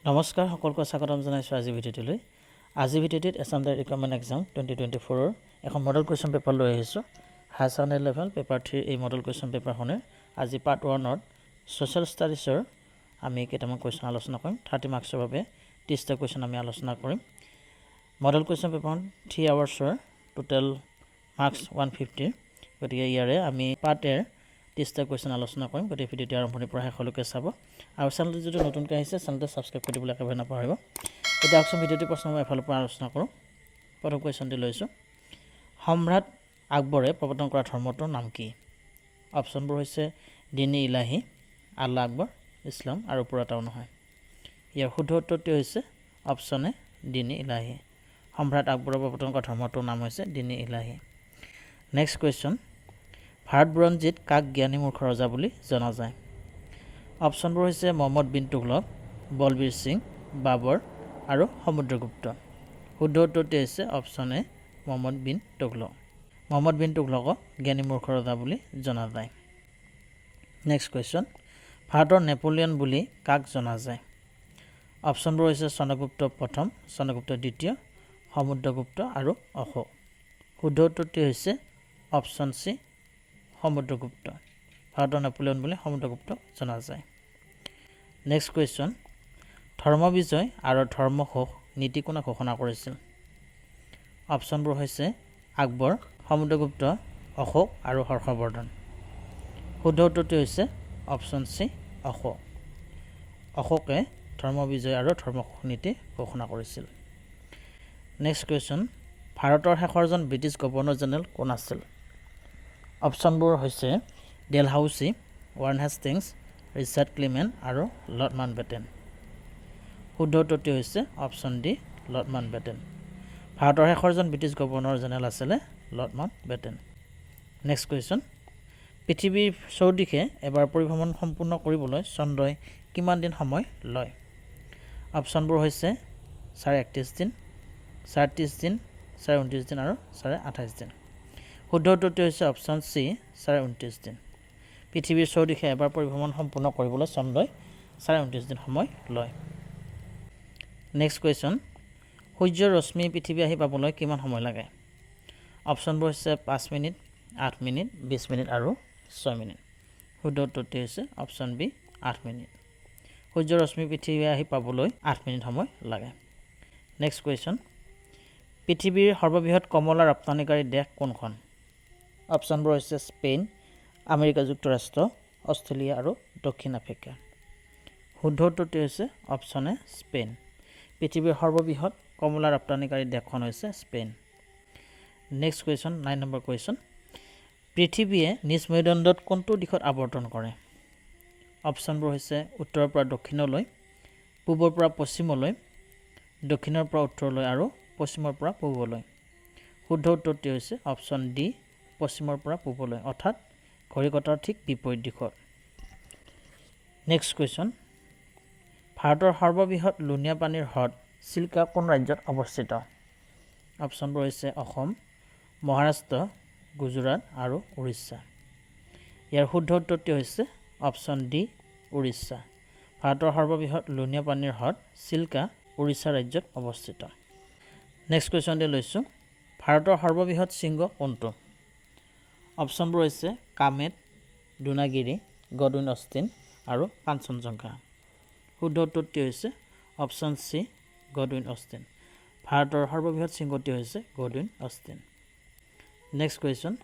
নমস্কাৰ সকলকে স্বাগতম জনাইছোঁ আজি ভিডিঅ'টোলৈ। আজি ভিডিঅ'টিত এছাম ডাইৰেক্ট ৰিক্ৰুইটমেণ্ট এক্সাম 2024ৰ এখন মডেল কুৱেশ্যন পেপাৰ লৈ আহিছোঁ। হায়াৰ ছেকেণ্ডেৰী লেভেল পেপাৰ 3 এই মডেল কুৱেশ্যন পেপাৰখনে আজি পাৰ্ট 1ত ছ'চিয়েল ষ্টাডিজৰ আমি কেইটামান কুৱেশ্যন আলোচনা কৰিম। 30 মাৰ্কছৰ বাবে 30টা কুৱেশ্যন আমি আলোচনা কৰিম। মডেল কুৱেশ্যন পেপাৰ 3 আৱাৰ্ছৰ টোটেল মাৰ্কছ 150। গতিকে ইয়াৰে আমি পাৰ্ট এৰ 30টা কুৱেশ্যন আলোচনা কৰিম। গতিকে ভিডিঅ'টো আৰম্ভণিৰ পৰা শেষলৈকে চাব আৰু চেনেলটো যদি নতুনকৈ আহিছে চেনেলটো ছাবস্ক্ৰাইব কৰি দিবলৈ একেবাৰে নাপাহৰিব। এতিয়া আহকচোন ভিডিঅ'টো প্ৰশ্ন মই এফালৰ পৰা আলোচনা কৰোঁ। প্ৰথম কুৱেশ্যনটি লৈছোঁ, সম্ৰাট আকবৰে প্ৰৱৰ্তন কৰা ধৰ্মটোৰ নাম কি? অপশ্যনবোৰ হৈছে দিনী ইলাহী, আল্লাহ আকবৰ, ইছলাম আৰু পুৰাটাও নহয়। ইয়াৰ শুদ্ধ উত্তৰটি হৈছে অপশ্যন এ দিনী ইলাহী। সম্ৰাট আকবৰে প্ৰৱৰ্তন কৰা ধৰ্মটোৰ নাম হৈছে দিনী ইলাহী। নেক্সট কুৱেশ্যন, ভাৰত বুৰঞ্জীত কাক জ্ঞানী মূৰ্খ ৰজা বুলি জনা যায়? অপশ্যনবোৰ হৈছে মহম্মদ বিন তুগলক, বলবীৰ সিং, বাবৰ আৰু সমুদ্ৰগুপ্ত। শুদ্ধ উত্তৰটি হৈছে অপশ্যন এ মহম্মদ বিন তুগলক। মহম্মদ বিন তুগলকক জ্ঞানী মূৰ্খ ৰজা বুলি জনা যায়। নেক্সট কুৱেশ্যন, ভাৰতৰ নেপোলিয়ন বুলি কাক জনা যায়? অপশ্যনবোৰ হৈছে চন্দ্ৰগুপ্ত প্ৰথম, চন্দ্ৰগুপ্ত দ্বিতীয়, সমুদ্ৰগুপ্ত আৰু অশোক। শুদ্ধ উত্তৰটি হৈছে অপশ্যন চি সমুদ্ৰগুপ্ত। ভাৰতৰ নেপোলিয়ন বুলি সমুদ্ৰগুপ্তক জনা যায়। নেক্সট কুৱেশ্যন, ধৰ্ম বিজয় আৰু ধৰ্মঘোষ নীতি কোনে ঘোষণা কৰিছিল? অপশ্যনবোৰ হৈছে আকবৰ, সমুদ্ৰগুপ্ত, অশোক আৰু হৰ্ষবৰ্ধন। শুদ্ধ উত্তৰটি হৈছে অপশ্যন চি অশোক। অশোকে ধৰ্ম বিজয় আৰু ধৰ্মঘোষ নীতি ঘোষণা কৰিছিল। নেক্সট কুৱেশ্যন, ভাৰতৰ শেষৰজন ব্ৰিটিছ গভৰ্ণৰ জেনেৰেল কোন আছিল? অপশ্যনবোৰ হৈছে Dalhousie, Warren Hastings, Richard Clement আৰু লৰ্ড মাউণ্টবেটেন। শুদ্ধ উত্তৰটি হৈছে অপশ্যন ডি লৰ্ড মাউণ্টবেটেন। ভাৰতৰ শেষৰজন ব্ৰিটিছ গভৰ্ণৰ জেনেৰেল আছিলে লৰ্ড মাউণ্টবেটেন। নেক্সট কুৱেশ্যন, পৃথিৱীৰ চৌদিশে এবাৰ পৰিভ্ৰমণ সম্পূৰ্ণ কৰিবলৈ চন্দ্ৰই কিমান দিন সময় লয়? অপশ্যনবোৰ হৈছে 31 দিন, 30 দিন, 29 দিন আৰু 28 দিন। শুদ্ধ উত্তৰটি হৈছে অপশ্যন চি 29 দিন। পৃথিৱীৰ চৌদিশে এবাৰ পৰিভ্ৰমণ সম্পূৰ্ণ কৰিবলৈ চন্দ্ৰই 29 দিন সময় লয়। নেক্সট কুৱেশ্যন, সূৰ্যৰ ৰশ্মি পৃথিৱী আহি পাবলৈ কিমান সময় লাগে? অপশ্যনবোৰ হৈছে 5 মিনিট, 8 মিনিট, 20 মিনিট আৰু 6 মিনিট। শুদ্ধ উত্তৰটি হৈছে অপশ্যন বি 8 মিনিট। সূৰ্যৰ ৰশ্মি পৃথিৱী আহি পাবলৈ 8 মিনিট সময় লাগে। নেক্সট কুৱেশ্যন, পৃথিৱীৰ সৰ্ববৃহৎ কমলা ৰপ্তানিকাৰী দেশ কোনখন? অপশ্যনবোৰ হৈছে স্পেইন, আমেৰিকা যুক্তৰাষ্ট্ৰ, অষ্ট্ৰেলিয়া আৰু দক্ষিণ আফ্ৰিকা। শুদ্ধ উত্তৰটি হৈছে অপশ্যন এ স্পেইন। পৃথিৱীৰ সৰ্ববৃহৎ কমলা ৰপ্তানিকাৰী দেশখন হৈছে Spain. Next question, 9 number question, পৃথিৱীয়ে নিজ মেৰুদণ্ডত কোনটো দিশত আৱৰ্তন কৰে? অপশ্যনবোৰ হৈছে উত্তৰৰ পৰা দক্ষিণলৈ, পূবৰ পৰা পশ্চিমলৈ, দক্ষিণৰ পৰা উত্তৰলৈ আৰু পশ্চিমৰ পৰা পূবলৈ। শুদ্ধ উত্তৰটি হৈছে অপশ্যন ডি পশ্চিমৰ পৰা পূবলৈ, অৰ্থাৎ ঘড়ী কাঁটাৰ ঠিক বিপৰীত দিশত। নেক্সট কুৱেশ্যন, ভাৰতৰ সৰ্ববৃহৎ লুণীয়া পানীৰ হ্ৰদ চিল্কা কোন ৰাজ্যত অৱস্থিত? অপশ্যনবোৰ হৈছে অসম, মহাৰাষ্ট্ৰ, গুজৰাট আৰু উৰিষ্যা। ইয়াৰ শুদ্ধ উত্তৰটি হৈছে অপশ্যন ডি উৰিষ্যা। ভাৰতৰ সৰ্ববৃহৎ লুণীয়া পানীৰ হ্ৰদ চিল্কা উৰিষ্যা ৰাজ্যত অৱস্থিত। নেক্সট কুৱেশ্যনটি লৈছোঁ, ভাৰতৰ সৰ্ববৃহৎ শৃংগ কোনটো? অপশ্যনবোৰ হৈছে কামেট, দুনাগিৰি, গডৱিন অষ্টিন আৰু কাঞ্চনজংঘা। শুদ্ধ উত্তৰটি হৈছে অপশ্যন চি গডৱিন অষ্টিন। ভাৰতৰ সৰ্ববৃহৎ শৃংগটি হৈছে গডৱিন অষ্টিন। নেক্সট কুৱেশ্যন,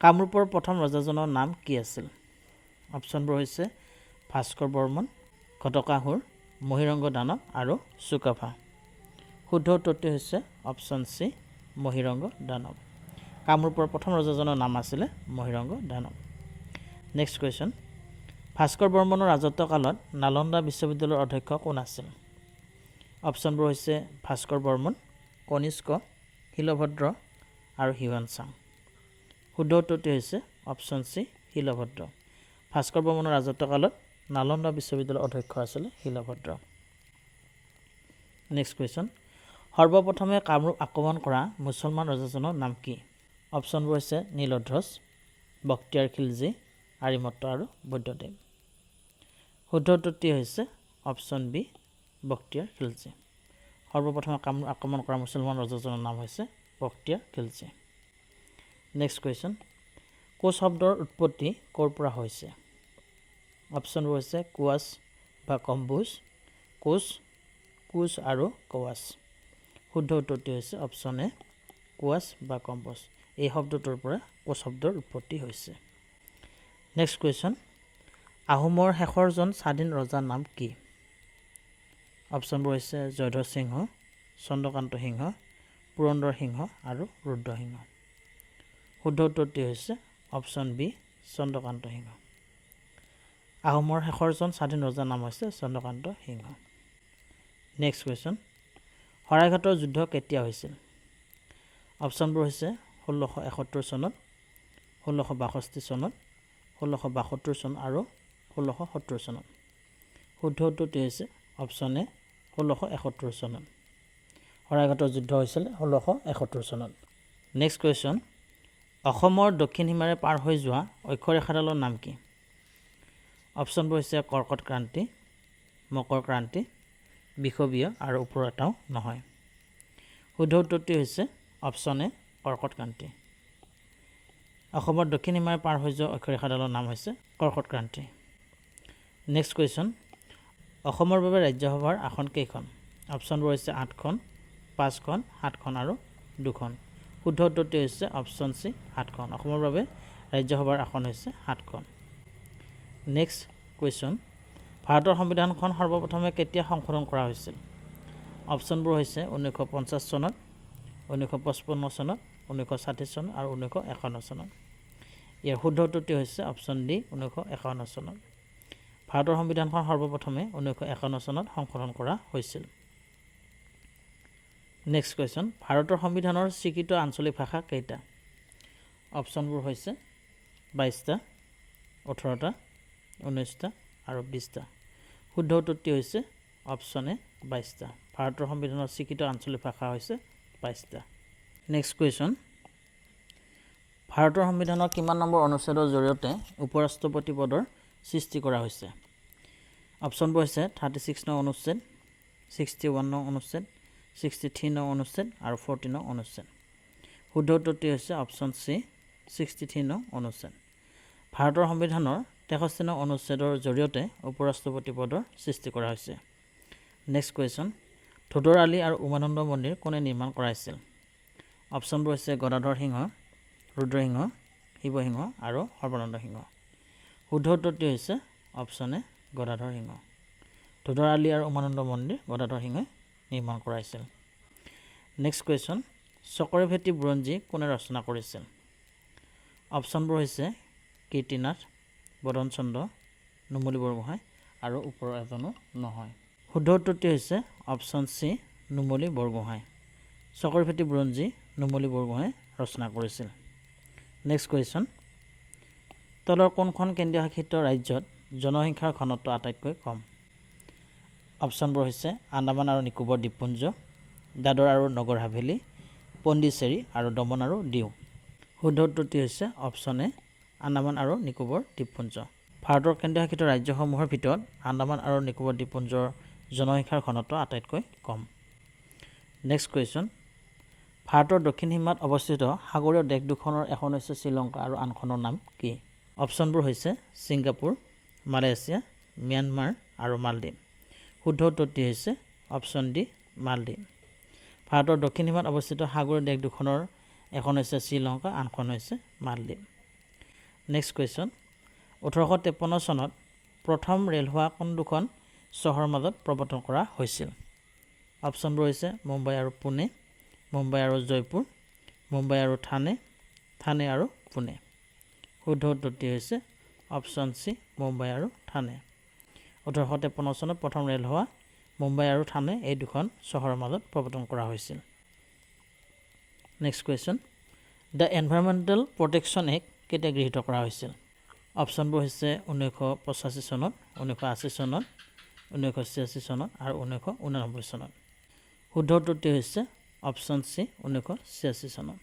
কামৰূপৰ প্ৰথম ৰজাজনৰ নাম কি আছিল? অপশ্যনবোৰ হৈছে ভাস্কৰ বৰ্মন, ঘটকাসুৰ, মহিৰংগ দানৱ আৰু চুকাফা। শুদ্ধ উত্তৰটি হৈছে অপশ্যন চি মহিৰংগ দানৱ। কামৰূপৰ প্ৰথম ৰজাজনৰ নাম আছিলে মহিৰংগ দানৱ। নেক্সট কুৱেশ্যন, ভাস্কৰ বৰ্মনৰ ৰাজত্ব কালত নালন্দা বিশ্ববিদ্যালয়ৰ অধ্যক্ষ কোন আছিল? অপশ্যনবোৰ হৈছে ভাস্কৰ বৰ্মন, কনিষ্ক, শিলভদ্ৰ আৰু হিউৱানচাং। শুদ্ধ উত্তৰটি হৈছে অপশ্যন চি শিলভদ্ৰ। ভাস্কৰ বৰ্মনৰ ৰাজত্ব কালত নালন্দা বিশ্ববিদ্যালয়ৰ অধ্যক্ষ আছিলে শিলভদ্ৰ। নেক্সট কুৱেশ্যন, সৰ্বপ্ৰথমে কামৰূপ আক্ৰমণ কৰা মুছলমান ৰজাজনৰ নাম কি? অপশ্যনবোৰ হৈছে নীলধ্বজ, বক্তিয়াৰ খিলজী, আৰিমত্ত আৰু বৈদ্যদেৱ। শুদ্ধ উত্তৰটি হৈছে অপশ্যন বি বখতিয়াৰ খিলজী। সৰ্বপ্ৰথমে আক্ৰমণ কৰা মুছলমান ৰজাজনৰ নাম হৈছে বখতিয়াৰ খিলজী। নেক্সট কুৱেশ্যন, কোচ শব্দৰ উৎপত্তি ক'ৰ পৰা হৈছে? অপশ্যনবোৰ হৈছে কোৱাচ বা কম্বোজ, কোচ, কুচ আৰু কৱাচ। শুদ্ধ উত্তৰটি হৈছে অপশ্যন এ কোৱাচ বা কম্বোজ। এই শব্দটোৰ পৰা কোচ শব্দৰ উৎপত্তি হৈছে। নেক্সট কুৱেশ্যন, আহোমৰ শেষৰজন স্বাধীন ৰজাৰ নাম কি? অপশ্যনবোৰ হৈছে জয়ধ্বজ সিংহ, চন্দ্ৰকান্ত সিংহ, পুৰন্দৰ সিংহ আৰু ৰুদ্ৰ সিংহ। শুদ্ধ উত্তৰটি হৈছে অপশ্যন বি চন্দ্ৰকান্ত সিংহ। আহোমৰ শেষৰজন স্বাধীন ৰজাৰ নাম হৈছে চন্দ্ৰকান্ত সিংহ। নেক্সট কুৱেশ্যন, শৰাইঘাটৰ যুদ্ধ কেতিয়া হৈছিল? অপশ্যনবোৰ হৈছে 1671 চনত, 1662 চনত, 1672 চন আৰু 1670 চনত। শুদ্ধ উত্তৰটি হৈছে অপশ্যন এ 1671 চনত। শৰাইঘাটৰ যুদ্ধ হৈছিল 1671 চনত। নেক্সট কুৱেশ্যন, অসমৰ দক্ষিণ সীমাৰে পাৰ হৈ যোৱা অক্ষৰেখাডালৰ নাম কি? অপশ্যনবোৰ হৈছে কৰ্কট ক্ৰান্তি, মকৰ ক্ৰান্তি, বিষুৱীয় আৰু ওপৰৰ এটাও নহয়। শুদ্ধ উত্তৰটি হৈছে অপশ্যন এ কৰ্কট ক্ৰান্তি। অসমৰ দক্ষিণ সীমাৰে পাৰ হৈ যোৱা অক্ষৰেখাডালৰ নাম হৈছে কৰ্কট ক্ৰান্তি। নেক্সট কুৱেশ্যন, অসমৰ বাবে ৰাজ্যসভাৰ আসন কেইখন? অপশ্যনবোৰ হৈছে 8খন, 5খন, 7খন আৰু 2খন। শুদ্ধ উত্তৰটি হৈছে অপশ্যন চি 7খন। অসমৰ বাবে ৰাজ্যসভাৰ আসন হৈছে 7খন। নেক্সট কুৱেশ্যন, ভাৰতৰ সংবিধানখন সৰ্বপ্ৰথমে কেতিয়া সংশোধন কৰা হৈছিল? অপশ্যনবোৰ হৈছে 1950 চনত, 1955 চনত, 1960 চনত আৰু 1951 চনত। ইয়াৰ শুদ্ধ উত্তৰটি হৈছে অপশ্যন ডি 1951 চনত। ভাৰতৰ সংবিধানখন সৰ্বপ্ৰথমে 1951 চনত সংশোধন কৰা হৈছিল। নেক্সট কুৱেশ্যন, ভাৰতৰ সংবিধানৰ স্বীকৃত আঞ্চলিক ভাষা কেইটা? অপশ্যনবোৰ হৈছে 22টা, 18টা, 19টা আৰু 20টা। শুদ্ধ উত্তৰটি হৈছে অপশ্যন এ 22টা। ভাৰতৰ সংবিধানৰ স্বীকৃত আঞ্চলিক ভাষা হৈছে 22টা। নেক্সট কুৱেশ্যন, ভাৰতৰ সংবিধানৰ কিমান নম্বৰ অনুচ্ছেদৰ জৰিয়তে উপৰাষ্ট্ৰপতি পদৰ সৃষ্টি কৰা হৈছে? অপশ্যনবোৰ হৈছে 36 নং অনুচ্ছেদ, 61 নং অনুচ্ছেদ, 63 নং অনুচ্ছেদ আৰু 40 নং অনুচ্ছেদ। শুদ্ধ উত্তৰটি হৈছে অপশ্যন চি 63 নং অনুচ্ছেদ। ভাৰতৰ সংবিধানৰ 63 নং অনুচ্ছেদৰ জৰিয়তে উপৰাষ্ট্ৰপতি পদৰ সৃষ্টি কৰা হৈছে। নেক্সট কুৱেশ্যন, ধোদৰ আলি আৰু উমানন্দ মন্দিৰ কোনে নিৰ্মাণ কৰাইছিল? অপশ্যনবোৰ হৈছে গদাধৰ সিংহ, ৰুদ্ৰসিংহ, শিৱসিংহ আৰু সৰ্বানন্দ সিংহ। শুদ্ধ উত্তৰটি হৈছে অপশ্যন এ গদাধৰ সিংহ। ধোদৰ আলি আৰু উমানন্দ মন্দিৰ গদাধৰ সিংহই নিৰ্মাণ কৰাইছিল। নেক্সট কুৱেশ্যন, চকৰে ভেটি বুৰঞ্জী কোনে ৰচনা কৰিছিল? অপশ্যনবোৰ হৈছে কীৰ্তিনাথ, বদন চন্দ্ৰ, নুমলী বৰগোহাঁই আৰু ওপৰৰ এজনো নহয়। শুদ্ধ উত্তৰটি হৈছে অপশ্যন চি নুমলী বৰগোহাঁই। চকৰে ভেটি বুৰঞ্জী নুমলী বৰগোহাঁই ৰচনা কৰিছিল। নেক্সট কুৱেশ্যন, তলৰ কোনখন কেন্দ্ৰীয় শাসিত ৰাজ্যত জনসংখ্যাৰ ঘনত্ব আটাইতকৈ কম? অপশ্যনবোৰ হৈছে আন্দামান আৰু নিকোবৰ দ্বীপপুঞ্জ, দাদৰ আৰু নগৰ হাভেলী, পণ্ডিচেৰী আৰু দমন আৰু দিউ। শুদ্ধ উত্তৰটি হৈছে অপশ্যন এ আন্দামান আৰু নিকোবৰ দ্বীপপুঞ্জ। ভাৰতৰ কেন্দ্ৰীয় শাসিত ৰাজ্যসমূহৰ ভিতৰত আন্দামান আৰু নিকোবৰ দ্বীপপুঞ্জৰ জনসংখ্যাৰ ঘনত্ব আটাইতকৈ কম। নেক্সট কুৱেশ্যন, ভাৰতৰ দক্ষিণ সীমাত অৱস্থিত সাগৰীয় দেশ দুখনৰ এখন হৈছে শ্ৰীলংকা আৰু আনখনৰ নাম কি? অপশ্যনবোৰ হৈছে ছিংগাপুৰ, মালয়েছিয়া, ম্যানমাৰ আৰু মালদ্বীপ। শুদ্ধ উত্তৰটি হৈছে অপশ্যন ডি মালদ্বীপ। ভাৰতৰ দক্ষিণ সীমাত অৱস্থিত সাগৰীয় দেশ দুখনৰ এখন হৈছে শ্ৰীলংকা, আনখন হৈছে মালদ্বীপ। নেক্সট কুৱেশ্যন, 1853 চনত প্ৰথম ৰেলসেৱা কোন দুখন চহৰৰ মাজত প্ৰৱৰ্তন কৰা হৈছিল? অপশ্যনবোৰ হৈছে মুম্বাই আৰু পুনে, মুম্বাই আৰু জয়পুৰ, মুম্বাই আৰু থানে, থানে আৰু পুনে। শুদ্ধ উত্তৰটি হৈছে অপশ্যন চি মুম্বাই আৰু থানে। 1853 চনত প্ৰথম ৰেলসেৱা মুম্বাই আৰু থানে এই দুখন চহৰৰ মাজত প্ৰৱৰ্তন কৰা হৈছিল। Next question, the environmental protection act কেতিয়া গৃহীত কৰা হৈছিল? অপশ্যনবোৰ হৈছে 1985 চনত, 1980 চনত, 1986 চনত আৰু 1989 চনত। শুদ্ধ উত্তৰটি হৈছে অপশ্যন চি 1986 চনত।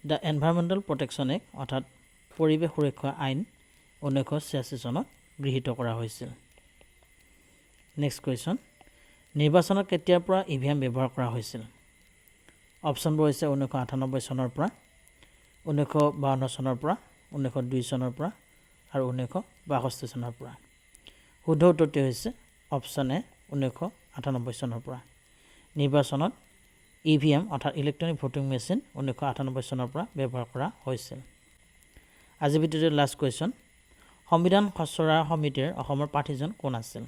দ্য এনভাইৰনমেণ্টেল প্ৰটেকশ্যন এক্ট অৰ্থাৎ পৰিৱেশ সুৰক্ষা আইন 1986 চনত গৃহীত কৰা হৈছিল। নেক্সট কুৱেশ্যন, নিৰ্বাচনত কেতিয়াৰ পৰা ইভিএম ব্যৱহাৰ কৰা হৈছিল অপশ্যনবোৰ হৈছে 1998 চনৰ পৰা 1952 চনৰ পৰা 1902 চনৰ পৰা আৰু 1962 চনৰ পৰা শুদ্ধ উত্তৰটি হৈছে অপশ্যন এ 1998 চনৰ পৰা নিৰ্বাচনত ইভিএম অৰ্থাৎ ইলেক্ট্ৰনিক ভোটিং মেচিন 1998 চনৰ পৰা ব্যৱহাৰ কৰা হৈছিল আজি ভিডিঅ'ৰ লাষ্ট কোৱেশ্চন সংবিধান খচৰা সমিতিৰ অসমৰ প্ৰাৰ্থীজন কোন আছিল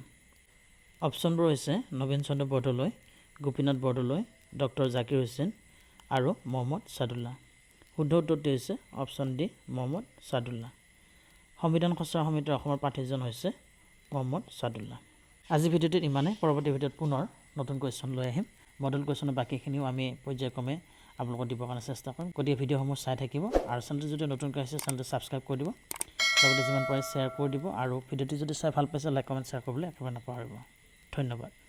অপশ্যনবোৰ হৈছে নবীন চন্দ্ৰ বৰদলৈ গোপীনাথ বৰদলৈ ডক্টৰ জাকিৰ হুছেইন আৰু মহম্মদ সাদুল্লাহ শুদ্ধ উত্তৰটি হৈছে অপশ্যন ডি মহম্মদ সাদুল্লাহ সংবিধান খচৰা সমিতিৰ অসমৰ প্ৰাৰ্থীজন হৈছে মহম্মদ সাদুল্লাহ আজি ভিডিঅ'টোত ইমানে পৰৱৰ্তী ভিডিঅ'ত পুনৰ নতুন কুৱেশ্যন লৈ আহিম মডেল কুৱেশ্যনৰ বাকীখিনিও আমি পৰ্যায়ক্ৰমে আপোনালোকক দিবৰ কাৰণে চেষ্টা কৰিম গতিকে ভিডিঅ'সমূহ চাই থাকিব আৰু চেনেলটো যদি নতুনকৈ আহিছে চেনেলটো ছাবস্ক্ৰাইব কৰি দিব লগতে যিমান পাৰে শ্বেয়াৰ কৰি দিব আৰু ভিডিঅ'টো যদি চাই ভাল পাইছে লাইক কমেণ্ট শ্বেয়াৰ কৰিবলৈ একেবাৰে নাপাহৰিব ধন্যবাদ